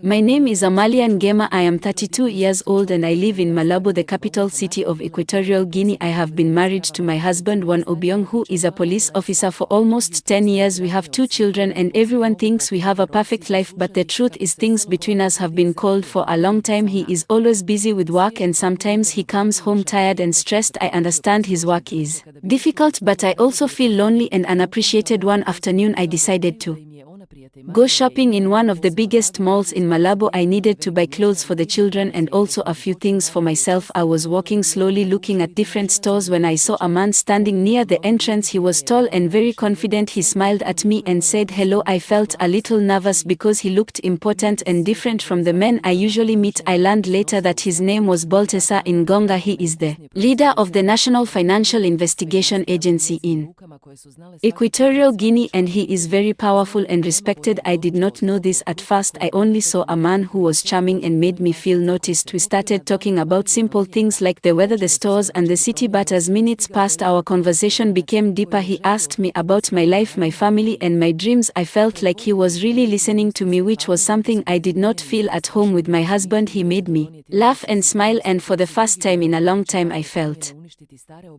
My name is Amalia Ngema. I am 32 years old and I live in Malabo, the capital city of Equatorial Guinea. I have been married to my husband Juan Obiong, who is a police officer, for almost 10 years. We have 2 children and everyone thinks we have a perfect life, but the truth is things between us have been cold for a long time. He is always busy with work and sometimes he comes home tired and stressed. I understand his work is difficult, but I also feel lonely and unappreciated. One afternoon I decided to go shopping in one of the biggest malls in Malabo. I needed to buy clothes for the children and also a few things for myself. I was walking slowly looking at different stores when I saw a man standing near the entrance. He was tall and very confident. He smiled at me and said hello. I felt a little nervous because he looked important and different from the men I usually meet. I learned later that his name was Baltasar Ngonga. He is the leader of the National Financial Investigation Agency in Equatorial Guinea and he is very powerful and respected. I did not know this at first. I only saw a man who was charming and made me feel noticed. We started talking about simple things like the weather, the stores and the city, but as minutes passed our conversation became deeper. He asked me about my life, my family and my dreams. I felt like he was really listening to me, which was something I did not feel at home with my husband. He made me laugh and smile and for the first time in a long time I felt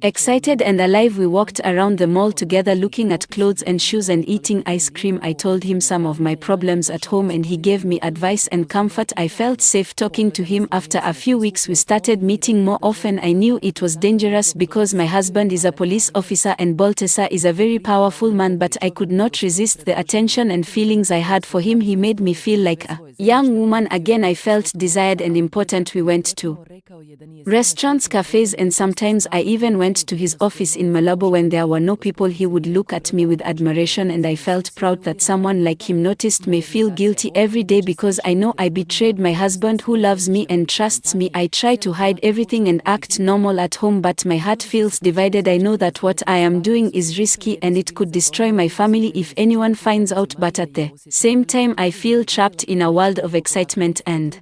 excited and alive. We walked around the mall together looking at clothes and shoes and eating ice cream. I told him some of my problems at home and he gave me advice and comfort. I felt safe talking to him. After a few weeks we started meeting more often. I knew it was dangerous because my husband is a police officer and Baltasar is a very powerful man, but I could not resist the attention and feelings I had for him. He made me feel like a young woman again. I felt desired and important. We went to restaurants, cafes and sometimes I even went to his office in Malabo when there were no people. He would look at me with admiration and I felt proud that someone like him noticed me. Feel guilty every day because I know I betrayed my husband who loves me and trusts me. I try to hide everything and act normal at home, but my heart feels divided. I know that what I am doing is risky and it could destroy my family if anyone finds out, but at the same time I feel trapped in a world of excitement and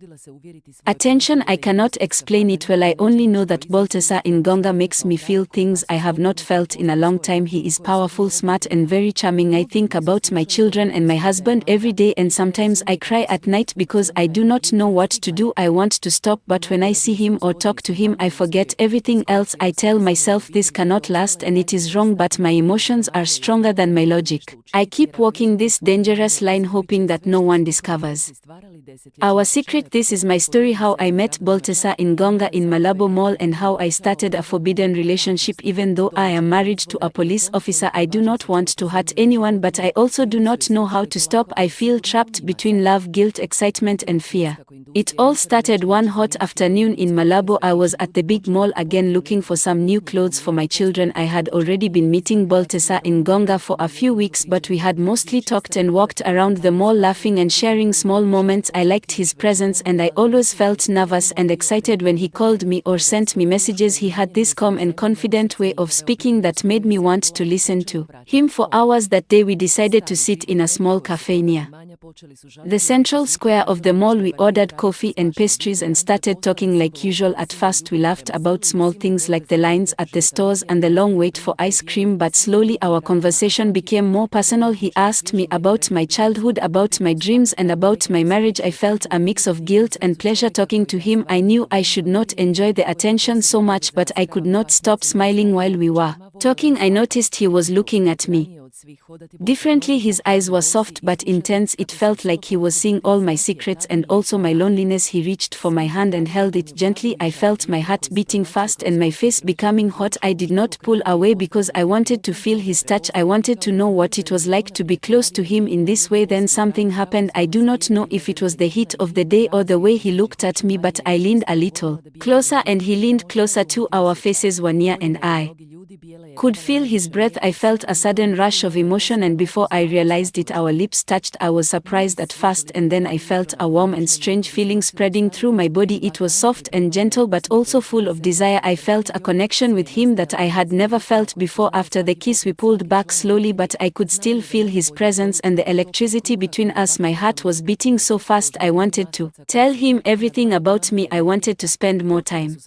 attention. I cannot explain it well. I only know that Baltasar Ngonga makes me feel things I have not felt in a long time. He is powerful, smart and very charming. I think about my children and my husband every day and sometimes I cry at night because I do not know what to do. I want to stop, but when I see him or talk to him I forget everything else. I tell myself this cannot last and it is wrong, but my emotions are stronger than my logic. I keep walking this dangerous line hoping that no one discovers our secret. This is my story, how I met Baltasar Ngonga in Malabo Mall and how I started a forbidden relationship. Even though I am married to a police officer, I do not want to hurt anyone, but I also do not know how to stop. I feel trapped between love, guilt, excitement and fear. It all started one hot afternoon in Malabo. I was at the big mall again looking for some new clothes for my children. I had already been meeting Baltasar Ngonga for a few weeks, but we had mostly talked and walked around the mall laughing and sharing small moments. I liked his presence and I always felt nervous and excited when he called me or sent me messages. He had this calm and confident way of speaking that made me want to listen to him for hours. That day we decided to sit in a small cafe near the central square of the mall. We ordered coffee and pastries and started talking like usual. At first we laughed about small things like the lines at the stores and the long wait for ice cream, but slowly our conversation became more personal. He asked me about my childhood, about my dreams and about my marriage. I felt a mix of guilt and pleasure talking to him. I knew I should not enjoy the attention so much, but I could not stop smiling while we were talking. I noticed he was looking at me differently. His eyes were soft but intense. It felt like he was seeing all my secrets and also my loneliness. He reached for my hand and held it gently. I felt my heart beating fast and my face becoming hot. I did not pull away because I wanted to feel his touch. I wanted to know what it was like to be close to him in this way. Then something happened. I do not know if it was the heat of the day or the way he looked at me, but I leaned a little closer and he leaned closer too. Our faces were near and I could feel his breath. I felt a sudden rush of emotion and before I realized it our lips touched. I was surprised at first and then I felt a warm and strange feeling spreading through my body. It was soft and gentle but also full of desire. I felt a connection with him that I had never felt before. After the kiss we pulled back slowly, but I could still feel his presence and the electricity between us. My heart was beating so fast. I wanted to tell him everything about me. I wanted to spend more time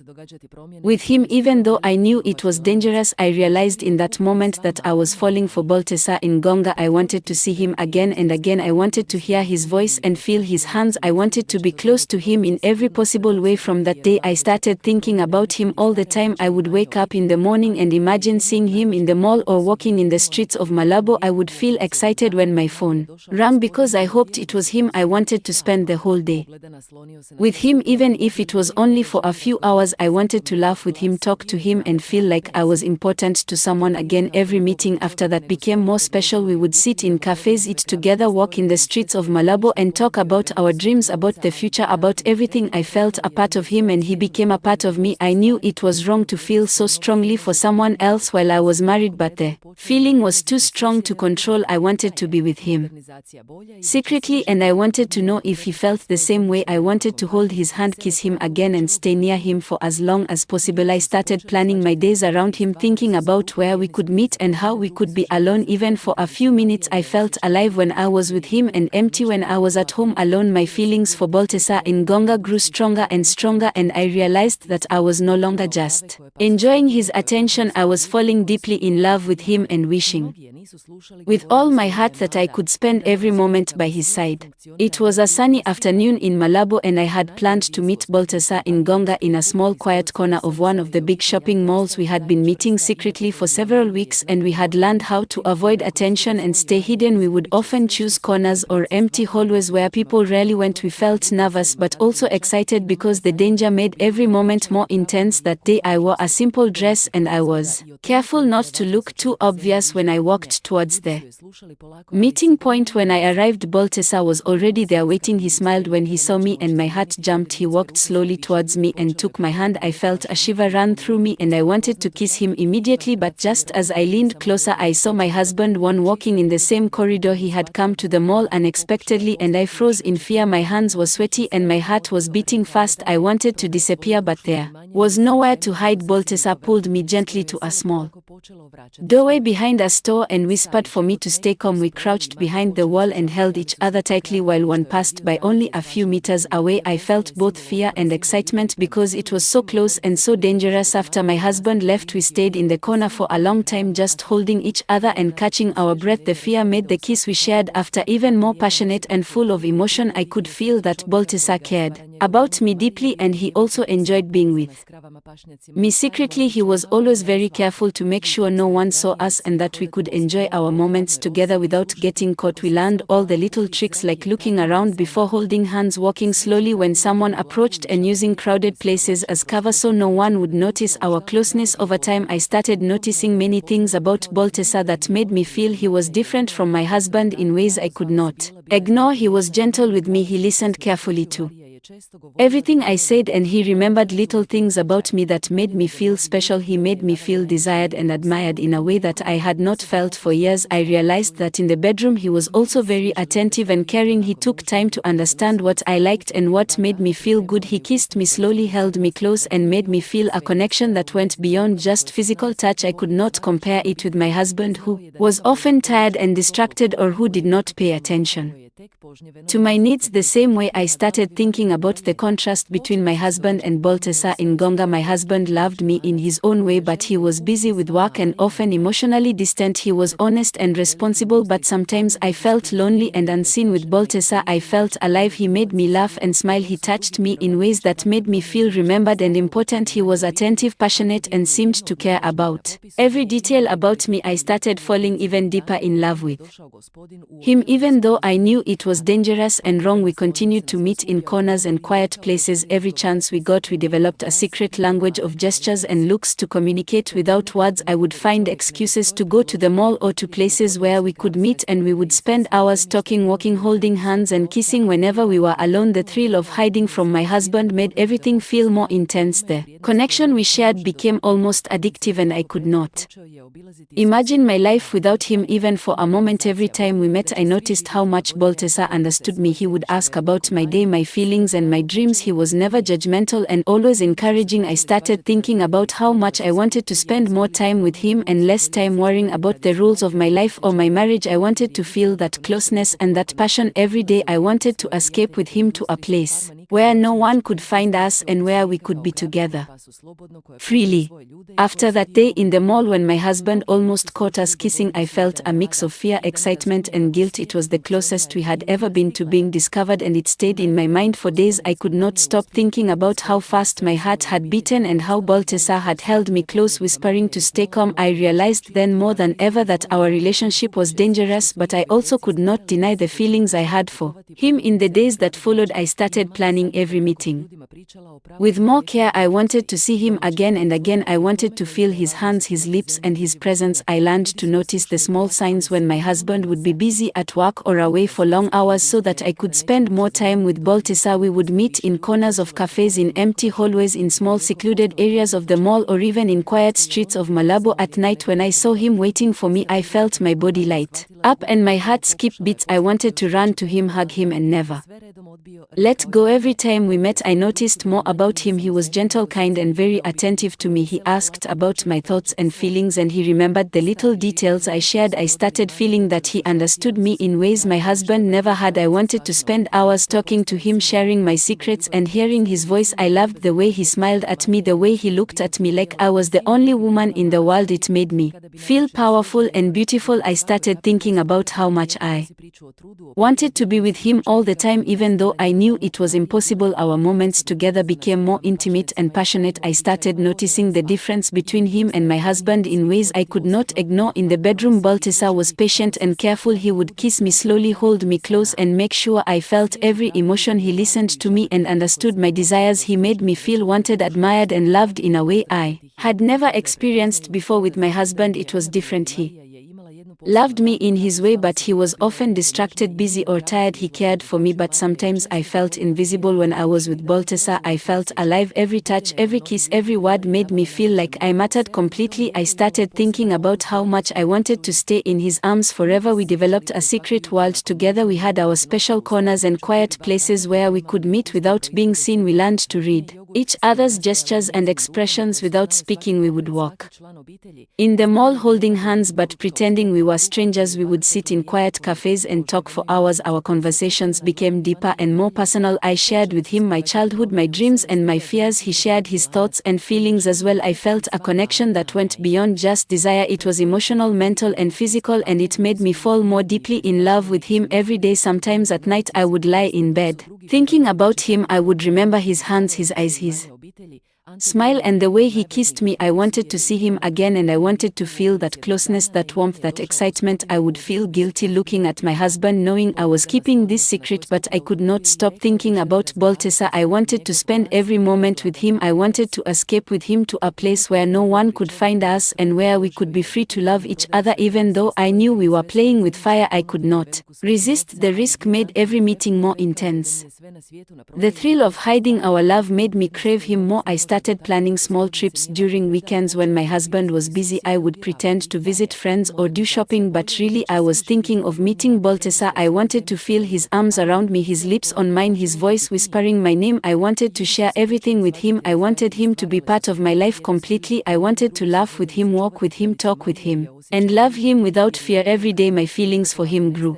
with him even though I knew it was dangerous. I realized in that moment that I was falling for Baltasar. Baltasar in Gonga. I wanted to see him again and again. I wanted to hear his voice and feel his hands. I wanted to be close to him in every possible way. From that day I started thinking about him all the time. I would wake up in the morning and imagine seeing him in the mall or walking in the streets of Malabo. I would feel excited when my phone rang because I hoped it was him. I wanted to spend the whole day with him, even if it was only for a few hours. I wanted to laugh with him, talk to him, and feel like I was important to someone again. Every meeting after that became more special. We would sit in cafes, eat together, walk in the streets of Malabo, and talk about our dreams, about the future, about everything. I felt a part of him and he became a part of me. I knew it was wrong to feel so strongly for someone else while I was married, but the feeling was too strong to control. I wanted to be with him secretly, and I wanted to know if he felt the same way. I wanted to hold his hand, kiss him again, and stay near him for as long as possible. I started planning my days around him, thinking about where we could meet and how we could be alone even for a few minutes. I felt alive when I was with him and empty when I was at home alone. My feelings for Baltasar in Gonga grew stronger and stronger, and I realized that I was no longer just enjoying his attention. I was falling deeply in love with him and wishing with all my heart that I could spend every moment by his side. It was a sunny afternoon in Malabo, and I had planned to meet Baltasar in Gonga in a small quiet corner of one of the big shopping malls. We had been meeting secretly for several weeks, and we had learned how to avoid attention and stay hidden. We would often choose corners or empty hallways where people rarely went. We felt nervous but also excited because the danger made every moment more intense. That day I wore a simple dress and I was careful not to look too obvious when I walked towards the meeting point. When I arrived, Baltasar was already there waiting. He smiled when he saw me and my heart jumped. He walked slowly towards me and took my hand. I felt a shiver run through me and I wanted to kiss him immediately, but just as I leaned closer I saw my husband walking in the same corridor. He had come to the mall unexpectedly and I froze in fear. My hands were sweaty and my heart was beating fast. I wanted to disappear, but there was nowhere to hide. Baltasar pulled me gently to a small doorway behind a store and whispered for me to stay calm. We crouched behind the wall and held each other tightly while one passed by only a few meters away. I felt both fear and excitement because it was so close and so dangerous. After my husband left, we stayed in the corner for a long time, just holding each other and catching our breath. The fear made the kiss we shared after even more passionate and full of emotion. I could feel that Baltasar cared about me deeply and he also enjoyed being with me secretly. He was always very careful to make sure no one saw us and that we could enjoy our moments together without getting caught. We learned all the little tricks like looking around before holding hands, walking slowly when someone approached, and using crowded places as cover so no one would notice our closeness. Over time I started noticing many things about Baltasar that made me feel he was different from my husband in ways I could not ignore. He was gentle with me, he listened carefully to everything I said, and he remembered little things about me that made me feel special. He made me feel desired and admired in a way that I had not felt for years. I realized that in the bedroom he was also very attentive and caring. He took time to understand what I liked and what made me feel good. He kissed me slowly, held me close, and made me feel a connection that went beyond just physical touch. I could not compare it with my husband, who was often tired and distracted or who did not pay attention to my needs the same way. I started thinking about the contrast between my husband and Baltasar in Gonga. My husband loved me in his own way, but he was busy with work and often emotionally distant. He was honest and responsible, but sometimes I felt lonely and unseen. With Baltasar I felt alive. He made me laugh and smile. He touched me in ways that made me feel remembered and important. He was attentive, passionate, and seemed to care about every detail about me. I started falling even deeper in love with him, even though I knew it was dangerous and wrong. We continued to meet in corners and quiet places. Every chance we got, we developed a secret language of gestures and looks to communicate without words. I would find excuses to go to the mall or to places where we could meet, and we would spend hours talking, walking, holding hands, and kissing. Whenever we were alone, the thrill of hiding from my husband made everything feel more intense. The connection we shared became almost addictive, and I could not imagine my life without him even for a moment. Every time we met, I noticed how much Baltasar understood me. He would ask about my day, my feelings, and my dreams. He was never judgmental and always encouraging. I started thinking about how much I wanted to spend more time with him and less time worrying about the rules of my life or my marriage. I wanted to feel that closeness and that passion every day. I wanted to escape with him to a place where no one could find us and where we could be together freely. After that day in the mall when my husband almost caught us kissing, I felt a mix of fear, excitement and guilt. It was the closest we had ever been to being discovered, and it stayed in my mind for days. I could not stop thinking about how fast my heart had beaten and how Balthasar had held me close, whispering to stay calm. I realized then more than ever that our relationship was dangerous, but I also could not deny the feelings I had for him. In the days that followed, I started planning every meeting with more care. I wanted to see him again and again. I wanted to feel his hands, his lips and his presence. I learned to notice the small signs when my husband would be busy at work or away for long hours so that I could spend more time with Balthasar. We would meet in corners of cafes, in empty hallways, in small secluded areas of the mall, or even in quiet streets of Malabo. At night when I saw him waiting for me, I felt my body light up and my heart skip beats. I wanted to run to him, hug him and never let go. Every time we met, I noticed more about him. He was gentle, kind and very attentive to me. He asked about my thoughts and feelings, and he remembered the little details I shared. I started feeling that he understood me in ways my husband never had. I wanted to spend hours talking to him, sharing my secrets and hearing his voice. I loved the way he smiled at me, the way he looked at me like I was the only woman in the world. It made me feel powerful and beautiful. I started thinking about how much I wanted to be with him all the time, even though I knew it was impossible. Our moments together became more intimate and passionate. I started noticing the difference between him and my husband in ways I could not ignore. In the bedroom, Balthasar was patient and careful. He would kiss me slowly, hold me close and make sure I felt every emotion. He listened to me and understood my desires. He made me feel wanted, admired and loved in a way I had never experienced before. With my husband it was different. He loved me in his way, but he was often distracted, busy or tired. He cared for me, but sometimes I felt invisible. When I was with Balthasar, I felt alive. Every touch, every kiss, every word made me feel like I mattered completely. I started thinking about how much I wanted to stay in his arms forever. We developed a secret world together. We had our special corners and quiet places where we could meet without being seen. We learned to read each other's gestures and expressions without speaking. We would walk in the mall holding hands but pretending we were strangers. We would sit in quiet cafes and talk for hours. Our conversations became deeper and more personal. I shared with him my childhood, my dreams and my fears. He shared his thoughts and feelings as well. I felt a connection that went beyond just desire. It was emotional, mental and physical, and it made me fall more deeply in love with him every day. Sometimes at night I would lie in bed thinking about him. I would remember his hands, his eyes, his smile and the way he kissed me. I wanted to see him again and I wanted to feel that closeness, that warmth, that excitement. I would feel guilty looking at my husband knowing I was keeping this secret, but I could not stop thinking about Balthasar. I wanted to spend every moment with him. I wanted to escape with him to a place where no one could find us and where we could be free to love each other. Even though I knew we were playing with fire, I could not resist. The risk made every meeting more intense. The thrill of hiding our love made me crave him more. I started planning small trips during weekends. When my husband was busy, I would pretend to visit friends or do shopping, but really I was thinking of meeting Balthasar. I wanted to feel his arms around me, his lips on mine, his voice whispering my name. I wanted to share everything with him. I wanted him to be part of my life completely. I wanted to laugh with him, walk with him, talk with him, and love him without fear. Every day my feelings for him grew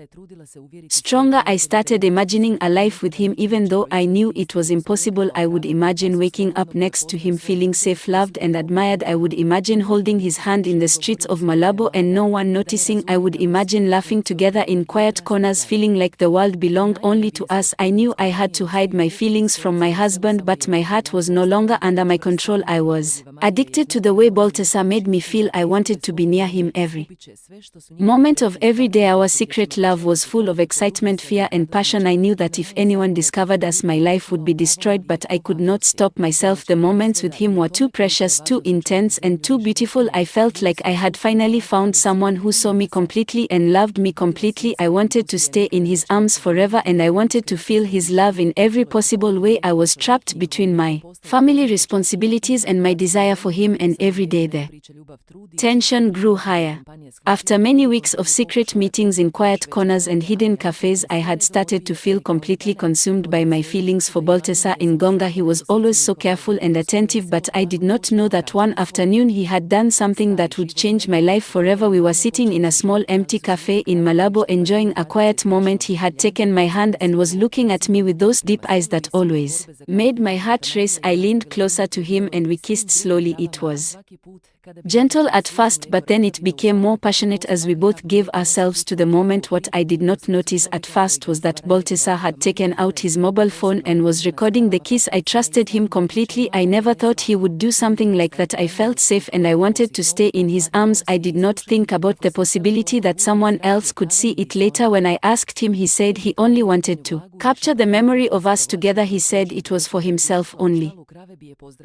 stronger. I started imagining a life with him even though I knew it was impossible. I would imagine waking up next to him, feeling safe, loved and admired. I would imagine holding his hand in the streets of Malabo and no one noticing. I would imagine laughing together in quiet corners, feeling like the world belonged only to us. I knew I had to hide my feelings from my husband, but my heart was no longer under my control. I was addicted to the way Balthasar made me feel. I wanted to be near him every moment of every day. Our secret love was full of excitement, fear and passion. I knew that if anyone discovered us, my life would be destroyed, but I could not stop myself. The moments with him were too precious, too intense and too beautiful. I felt like I had finally found someone who saw me completely and loved me completely. I wanted to stay in his arms forever and I wanted to feel his love in every possible way. I was trapped between my family responsibilities and my desire for him, and every day the tension grew higher. After many weeks of secret meetings in quiet corners and hidden cafes, I had started to feel completely consumed by my feelings for Balthasar. In Gonga he was always so careful and attentive, but I did not know that one afternoon he had done something that would change my life forever. We were sitting in a small empty cafe in Malabo enjoying a quiet moment. He had taken my hand and was looking at me with those deep eyes that always made my heart race. I leaned closer to him and we kissed slowly. It was gentle at first, but then it became more passionate as we both gave ourselves to the moment. What I did not notice at first was that Baltasar had taken out his mobile phone and was recording the kiss. I trusted him completely. I never thought he would do something like that. I felt safe and I wanted to stay in his arms. I did not think about the possibility that someone else could see it later. When I asked him, he said he only wanted to capture the memory of us together. He said it was for himself only,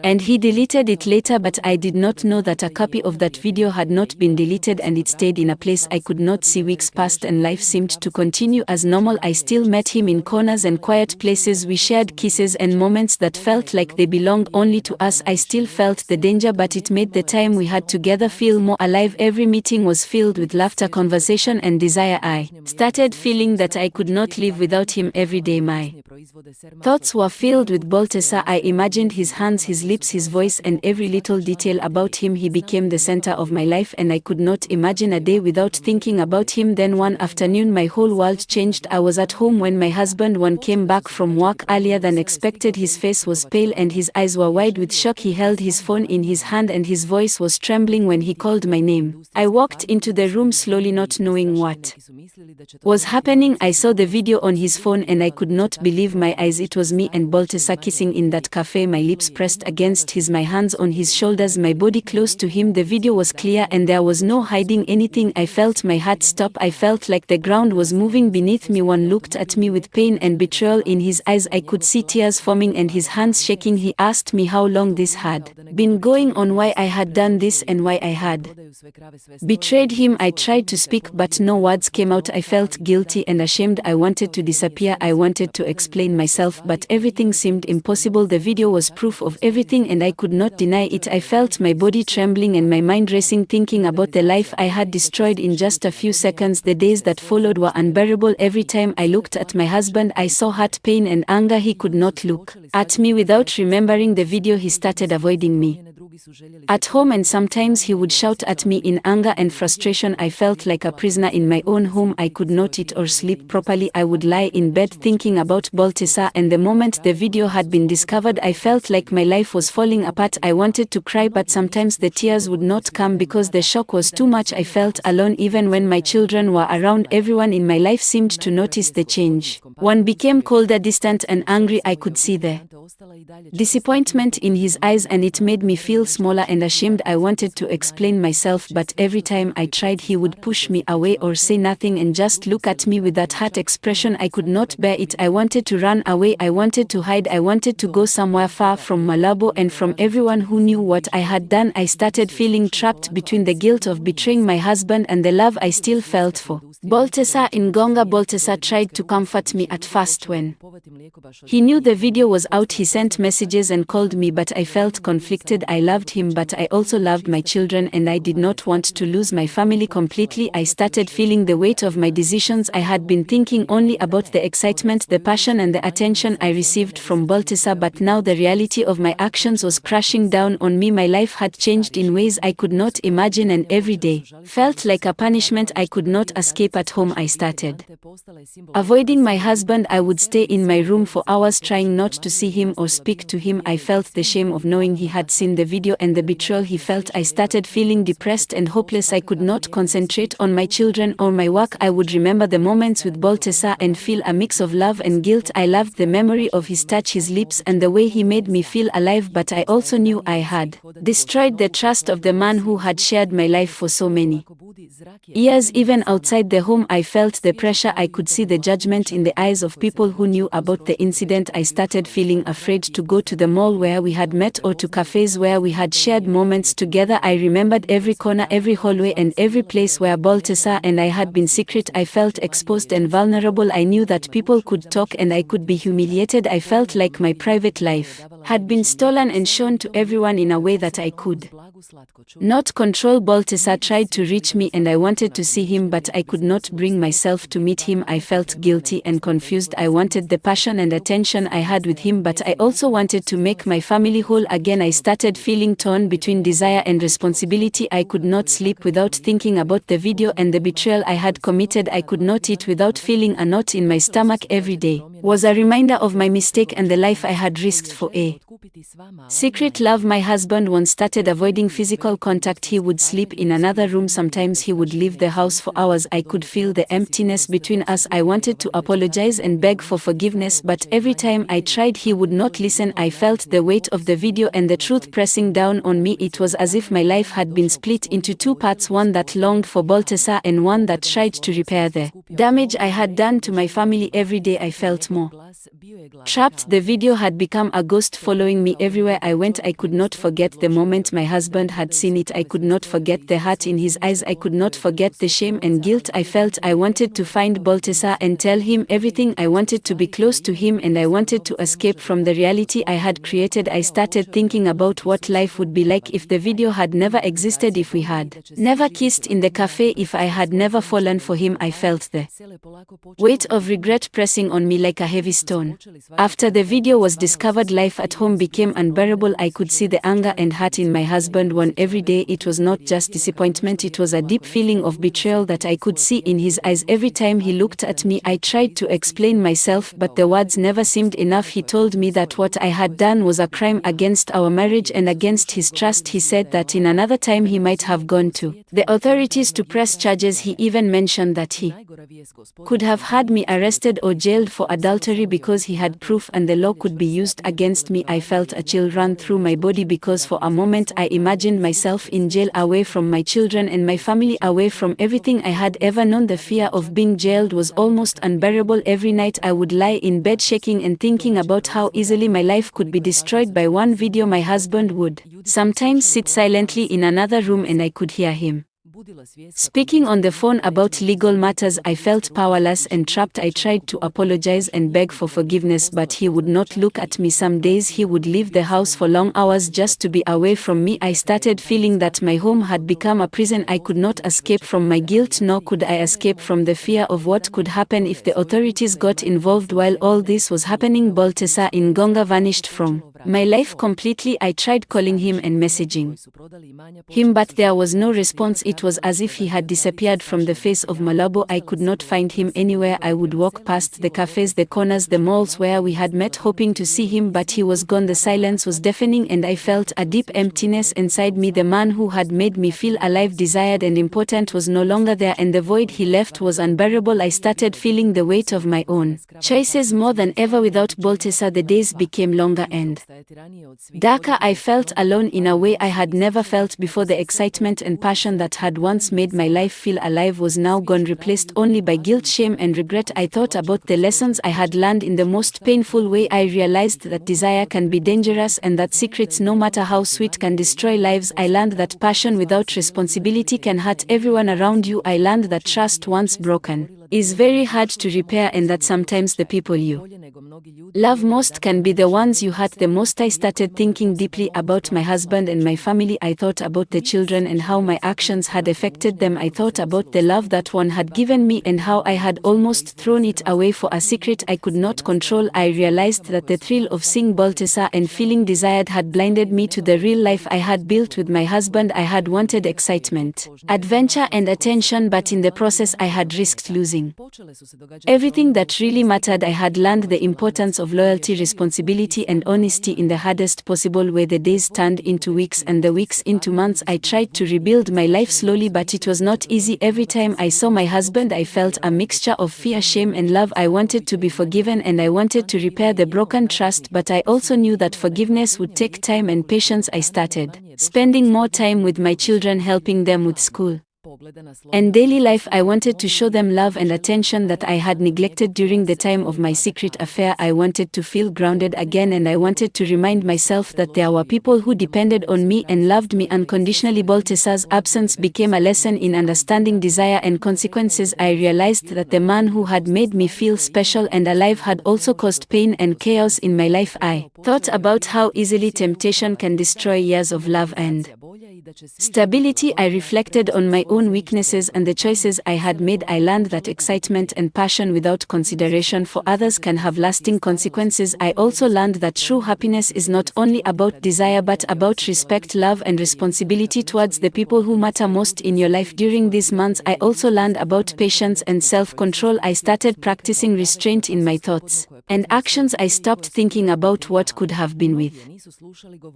and he deleted it later, but I did not know that a copy of that video had not been deleted and it stayed in a place I could not see. Weeks passed and life seemed to continue as normal. I still met him in corners and quiet places. We shared kisses and moments that felt like they belonged only to us. I still felt the danger, but it made the time we had together feel more alive. Every meeting was filled with laughter, conversation and desire. I started feeling that I could not live without him. Every day my thoughts were filled with Baltasar. I imagined his hands, his lips, his voice, and every little detail about him. He became the center of my life and I could not imagine a day without thinking about him. Then one afternoon my whole world changed. I was at home when my husband came back from work earlier than expected. His face was pale and his eyes were wide with shock. He held his phone in his hand and his voice was trembling when he called my name. I walked into the room slowly, not knowing what was happening. I saw the video on his phone and I could not believe my eyes. It was me and Baltasar kissing in that cafe, my lips pressed against his, my hands on his shoulders, my body close to him. The video was clear and there was no hiding anything. I felt my heart stop. I felt like the ground was moving beneath me. One looked at me with pain and betrayal in his eyes. I could see tears forming and his hands shaking. He asked me how long this had been going on, why I had done this and why I had betrayed him. I tried to speak but no words came out. I felt guilty and ashamed. I wanted to disappear. I wanted to explain myself, but everything seemed impossible. The video was proof of everything and I could not deny it. I felt my body trembling and my mind racing, thinking about the life I had destroyed in just a few seconds. The days that followed were unbearable. Every time I looked at my husband, I saw hurt, pain and anger. He could not look at me without remembering the video. He started avoiding me at home and sometimes he would shout at me in anger and frustration. I felt like a prisoner in my own home. I could not eat or sleep properly. I would lie in bed thinking about Baltasar, and the moment the video had been discovered, I felt like my life was falling apart. I wanted to cry, but sometimes the tears would not come because the shock was too much. I felt alone even when my children were around. Everyone in my life seemed to notice the change. One became colder, distant and angry. I could see the disappointment in his eyes and it made me feel smaller and ashamed. I wanted to explain myself, but every time I tried he would push me away or say nothing and just look at me with that hurt expression. I could not bear it. I wanted to run away. I wanted to hide. I wanted to go somewhere far from Malabo and from everyone who knew what I had done. I started feeling trapped between the guilt of betraying my husband and the love I still felt for Baltasar in Gonga. Baltasar tried to comfort me at first. When he knew the video was out, he sent messages and called me, but I felt conflicted. I loved him, but I also loved my children and I did not want to lose my family completely. I started feeling the weight of my decisions. I had been thinking only about the excitement, the passion and the attention I received from Baltasar, but now the reality of my actions was crashing down on me. My life had changed in ways I could not imagine and every day felt like a punishment. I could not escape. At home I started avoiding my husband. I would stay in my room for hours trying not to see him or speak to him. I felt the shame of knowing he had seen the video and the betrayal he felt. I started feeling depressed and hopeless. I could not concentrate on my children or my work. I would remember the moments with Baltasar and feel a mix of love and guilt. I loved the memory of his touch, his lips and the way he made me feel alive, but I also knew I had destroyed the trust of the man who had shared my life for so many years. Even outside the home I felt the pressure. I could see the judgment in the eyes of people who knew about the incident. I started feeling afraid to go to the mall where we had met or to cafes where we we had shared moments together. I remembered every corner, every hallway, and every place where Balthasar and I had been secret. I felt exposed and vulnerable. I knew that people could talk and I could be humiliated. I felt like my private life had been stolen and shown to everyone in a way that I could not control. Balthasar tried to reach me and I wanted to see him, but I could not bring myself to meet him. I felt guilty and confused. I wanted the passion and attention I had with him, but I also wanted to make my family whole again. I started feeling torn between desire and responsibility. I could not sleep without thinking about the video and the betrayal I had committed. I could not eat without feeling a knot in my stomach. Every day was a reminder of my mistake and the life I had risked for a secret love. My husband once started avoiding physical contact. He would sleep in another room. Sometimes he would leave the house for hours. I could feel the emptiness between us. I wanted to apologize and beg for forgiveness, but every time I tried, he would not listen. I felt the weight of the video and the truth pressing down on me. It was as if my life had been split into two parts, one that longed for Balthasar and one that tried to repair the damage I had done to my family. Every day I felt more trapped. The video had become a ghost following me everywhere I went. I could not forget the moment my husband had seen it. I could not forget the hurt in his eyes. I could not forget the shame and guilt I felt. I wanted to find Balthasar and tell him everything. I wanted to be close to him and I wanted to escape from the reality I had created. I started thinking about what life would be like if the video had never existed, if we had never kissed in the cafe, if I had never fallen for him. I felt the weight of regret pressing on me like a heavy stone. After the video was discovered, life at home became unbearable. I could see the anger and hurt in my husband one every day. It was not just disappointment, it was a deep feeling of betrayal that I could see in his eyes every time he looked at me. I tried to explain myself, but the words never seemed enough. He told me that what I had done was a crime against our marriage and against his trust. He said that in another time he might have gone to the authorities to press charges. He even mentioned that he could have had me arrested or jailed for adultery because he had proof and the law could be used against me. I felt a chill run through my body because for a moment I imagined myself in jail, away from my children and my family, away from everything I had ever known. The fear of being jailed was almost unbearable. Every night I would lie in bed shaking and thinking about how easily my life could be destroyed by one video. My husband would sometimes sit silently in another room and I could hear him speaking on the phone about legal matters. I felt powerless and trapped. I tried to apologize and beg for forgiveness, but he would not look at me. Some days he would leave the house for long hours just to be away from me. I started feeling that my home had become a prison. I could not escape from my guilt, nor could I escape from the fear of what could happen if the authorities got involved. While all this was happening, Balthasar in Gonga vanished from my life completely. I tried calling him and messaging him, but there was no response. It was as if he had disappeared from the face of Malabo. I could not find him anywhere. I would walk past the cafes, the corners, the malls where we had met, hoping to see him, but he was gone. The silence was deafening and I felt a deep emptiness inside me. The man who had made me feel alive, desired and important was no longer there, and the void he left was unbearable. I started feeling the weight of my own choices more than ever. Without Balthasar, the days became longer and darker. I felt alone in a way I had never felt before. The excitement and passion that had once made my life feel alive was now gone, replaced only by guilt, shame and regret. I thought about the lessons I had learned in the most painful way. I realized that desire can be dangerous and that secrets, no matter how sweet, can destroy lives. I learned that passion without responsibility can hurt everyone around you. I learned that trust, once broken, is very hard to repair, and that sometimes the people you love most can be the ones you hurt the most. I started thinking deeply about my husband and my family. I thought about the children and how my actions had affected them. I thought about the love that one had given me and how I had almost thrown it away for a secret I could not control. I realized that the thrill of seeing Balthasar and feeling desired had blinded me to the real life I had built with my husband. I had wanted excitement, adventure and attention, but in the process I had risked losing everything that really mattered. I had learned the importance of loyalty, responsibility and honesty in the hardest possible way. The days turned into weeks and the weeks into months. I tried to rebuild my life slowly, but it was not easy. Every time I saw my husband, I felt a mixture of fear, shame and love. I wanted to be forgiven and I wanted to repair the broken trust, but I also knew that forgiveness would take time and patience. I started spending more time with my children, helping them with school And daily life, I wanted to show them love and attention that I had neglected during the time of my secret affair. I wanted to feel grounded again, and I wanted to remind myself that there were people who depended on me and loved me unconditionally. Balthasar's absence became a lesson in understanding desire and consequences. I realized that the man who had made me feel special and alive had also caused pain and chaos in my life. I thought about how easily temptation can destroy years of love and stability. I reflected on my own weaknesses and the choices I had made. I learned that excitement and passion without consideration for others can have lasting consequences. I also learned that true happiness is not only about desire but about respect, love, and responsibility towards the people who matter most in your life. During these months, I also learned about patience and self-control. I started practicing restraint in my thoughts and actions. I stopped thinking about what could have been with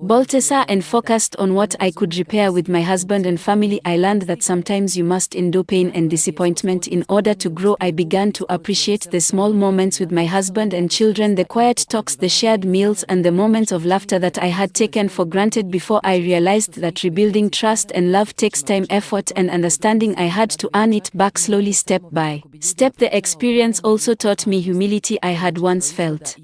Balthasar and focused on what I could repair with my husband and family. I learned that sometimes you must endure pain and disappointment in order to grow. I began to appreciate the small moments with my husband and children, the quiet talks, the shared meals, and the moments of laughter that I had taken for granted before. I realized that rebuilding trust and love takes time, effort, and understanding. I had to earn it back slowly, step by step. The experience also taught me humility. I had once felt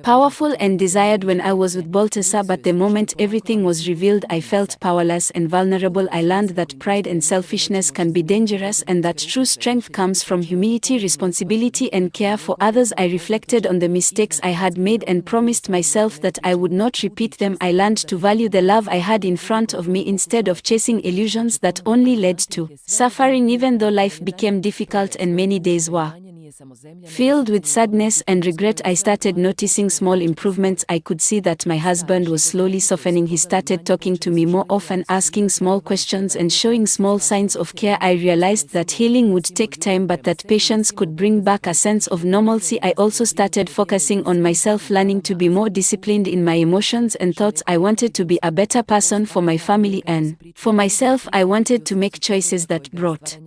powerful and desired when I was with Balthasar, but the moment everything was revealed, I felt powerless and vulnerable. I learned that pride and selfishness can be dangerous and that true strength comes from humility, responsibility, and care for others. I reflected on the mistakes I had made and promised myself that I would not repeat them. I learned to value the love I had in front of me instead of chasing illusions that only led to suffering. Even though life became difficult and many days were filled with sadness and regret, I started noticing small improvements. I could see that my husband was slowly softening. He started talking to me more often, asking small questions and showing small signs of care. I realized that healing would take time, but that patience could bring back a sense of normalcy. I also started focusing on myself, learning to be more disciplined in my emotions and thoughts. I wanted to be a better person for my family and for myself. I wanted to make choices that brought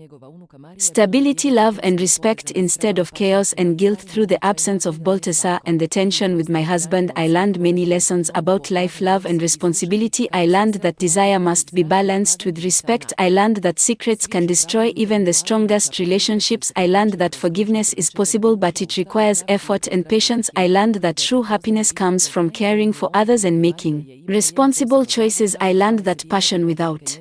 stability, love, and respect instead of chaos and guilt. Through the absence of Balthasar and the tension with my husband, I learned many lessons about life, love, and responsibility. I learned that desire must be balanced with respect. I learned that secrets can destroy even the strongest relationships. I learned that forgiveness is possible, but it requires effort and patience. I learned that true happiness comes from caring for others and making responsible choices. I learned that passion without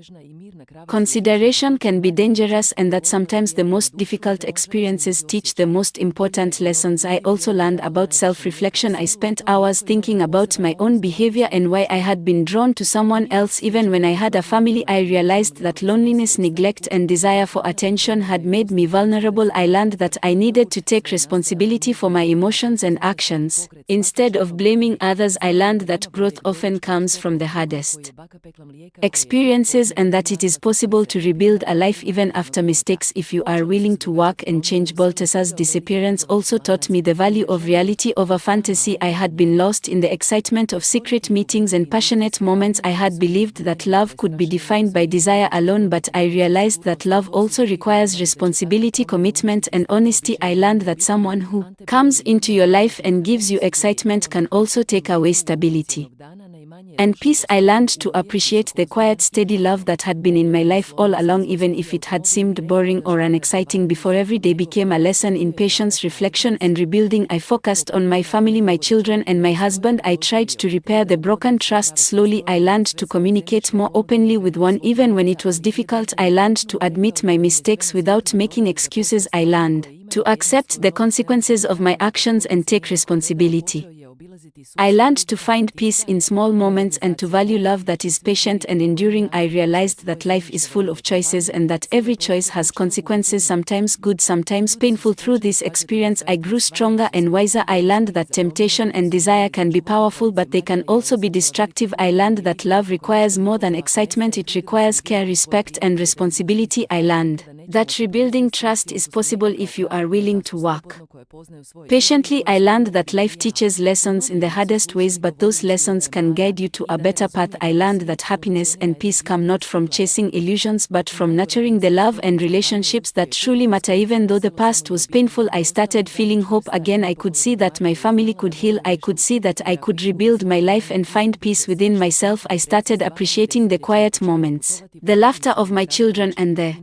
consideration can be dangerous and that sometimes the most difficult experiences teach the most important lessons. I also learned about self-reflection. I spent hours thinking about my own behavior and why I had been drawn to someone else even when I had a family. I realized that loneliness, neglect, and desire for attention had made me vulnerable. I learned that I needed to take responsibility for my emotions and actions instead of blaming others. I learned that growth often comes from the hardest experiences and that it is possible to rebuild a life even after mistakes if you are willing to work and change. Balthasar's disappearance also taught me the value of reality over fantasy. I had been lost in the excitement of secret meetings and passionate moments. I had believed that love could be defined by desire alone, but I realized that love also requires responsibility, commitment, and honesty. I learned that someone who comes into your life and gives you excitement can also take away stability and peace. I learned to appreciate the quiet, steady love that had been in my life all along, even if it had seemed boring or unexciting before. Every day became a lesson in patience, reflection, and rebuilding. I focused on my family, my children, and my husband. I tried to repair the broken trust slowly. I learned to communicate more openly with one even when it was difficult. I learned to admit my mistakes without making excuses. I learned to accept the consequences of my actions and take responsibility. I learned to find peace in small moments and to value love that is patient and enduring. I realized that life is full of choices and that every choice has consequences, sometimes good, sometimes painful. Through this experience, I grew stronger and wiser. I learned that temptation and desire can be powerful, but they can also be destructive. I learned that love requires more than excitement, it requires care, respect, and responsibility. I learned that rebuilding trust is possible if you are willing to work patiently. I learned that life teaches lessons in the hardest ways, but those lessons can guide you to a better path. I learned that happiness and peace come not from chasing illusions but from nurturing the love and relationships that truly matter. Even though the past was painful, I started feeling hope again. I could see that my family could heal. I could see that I could rebuild my life and find peace within myself. I started appreciating the quiet moments, the laughter of my children, and the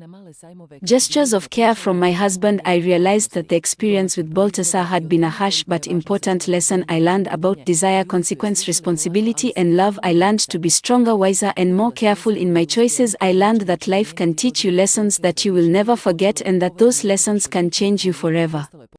Gestures of care from my husband. I realized that the experience with Baltasar had been a harsh but important lesson. I learned about desire, consequence, responsibility, and love. I learned to be stronger, wiser, and more careful in my choices. I learned that life can teach you lessons that you will never forget, and that those lessons can change you forever.